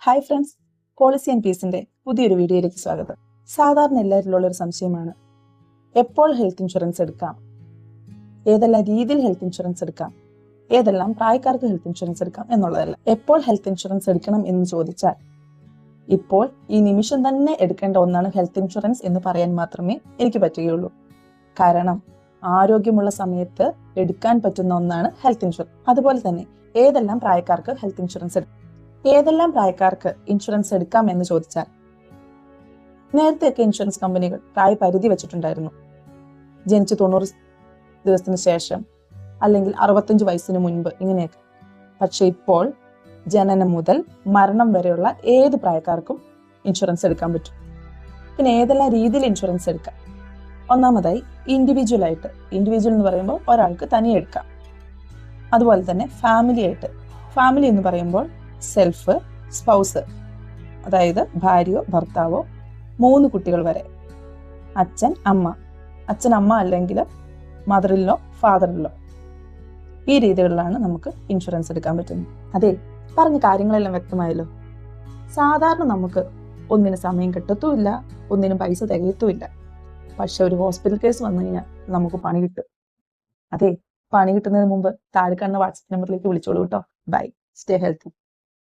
Hi friends, policy and പീസിന്റെ പുതിയൊരു വീഡിയോയിലേക്ക് സ്വാഗതം. സാധാരണ എല്ലാവരിലുള്ള ഒരു സംശയമാണ്, എപ്പോൾ ഹെൽത്ത് ഇൻഷുറൻസ് എടുക്കാം, ഏതെല്ലാം രീതിയിൽ ഹെൽത്ത് ഇൻഷുറൻസ് എടുക്കാം, ഏതെല്ലാം പ്രായക്കാർക്ക് ഹെൽത്ത് ഇൻഷുറൻസ് എടുക്കാം എന്നുള്ളതല്ല. എപ്പോൾ ഹെൽത്ത് ഇൻഷുറൻസ് എടുക്കണം എന്ന് ചോദിച്ചാൽ ഇപ്പോൾ ഈ നിമിഷം തന്നെ എടുക്കേണ്ട ഒന്നാണ് ഹെൽത്ത് ഇൻഷുറൻസ് എന്ന് പറയാൻ മാത്രമേ എനിക്ക് പറ്റുകയുള്ളൂ. കാരണം ആരോഗ്യമുള്ള സമയത്ത് എടുക്കാൻ പറ്റുന്ന ഒന്നാണ് ഹെൽത്ത് ഇൻഷുറൻസ്. അതുപോലെ തന്നെ ഏതെല്ലാം പ്രായക്കാർക്ക് ഹെൽത്ത് ഇൻഷുറൻസ് എടുക്കാം, ഏതെല്ലാം പ്രായക്കാർക്ക് ഇൻഷുറൻസ് എടുക്കാം എന്ന് ചോദിച്ചാൽ, നേരത്തെയൊക്കെ ഇൻഷുറൻസ് കമ്പനികൾ പ്രായപരിധി വെച്ചിട്ടുണ്ടായിരുന്നു. ജനിച്ച് 90 ദിവസത്തിന് ശേഷം അല്ലെങ്കിൽ 65 വയസ്സിന് മുൻപ്, ഇങ്ങനെയൊക്കെ. പക്ഷെ ഇപ്പോൾ ജനനം മുതൽ മരണം വരെയുള്ള ഏത് പ്രായക്കാർക്കും ഇൻഷുറൻസ് എടുക്കാൻ പറ്റും. പിന്നെ ഏതെല്ലാം രീതിയിൽ ഇൻഷുറൻസ് എടുക്കാം? ഒന്നാമതായി ഇൻഡിവിജ്വൽ ആയിട്ട്. ഇൻഡിവിജ്വൽ എന്ന് പറയുമ്പോൾ ഒരാൾക്ക് തനിയെ എടുക്കാം. അതുപോലെ തന്നെ ഫാമിലി ആയിട്ട്. ഫാമിലി എന്ന് പറയുമ്പോൾ സെൽഫ്, സ്പൗസ്, അതായത് ഭാര്യയോ ഭർത്താവോ 3 കുട്ടികൾ വരെ, അച്ഛൻ അമ്മ അല്ലെങ്കിൽ മദറിലോ ഫാദറിലോ, ഈ രീതികളിലാണ് നമുക്ക് ഇൻഷുറൻസ് എടുക്കാൻ പറ്റുന്നത്. അതെ, പറഞ്ഞ കാര്യങ്ങളെല്ലാം വ്യക്തമായല്ലോ. സാധാരണ നമുക്ക് ഒന്നിനും സമയം കിട്ടത്തുമില്ല, ഒന്നിനും പൈസ തികയത്തുമില്ല. പക്ഷെ ഒരു ഹോസ്പിറ്റൽ കേസ് വന്നു കഴിഞ്ഞാൽ നമുക്ക് പണി കിട്ടും. അതെ, പണി കിട്ടുന്നതിന് മുമ്പ് താഴെ കാണുന്ന വാട്സ്ആപ്പ് നമ്പറിലേക്ക് വിളിച്ചോളൂ കേട്ടോ. Bye, stay healthy.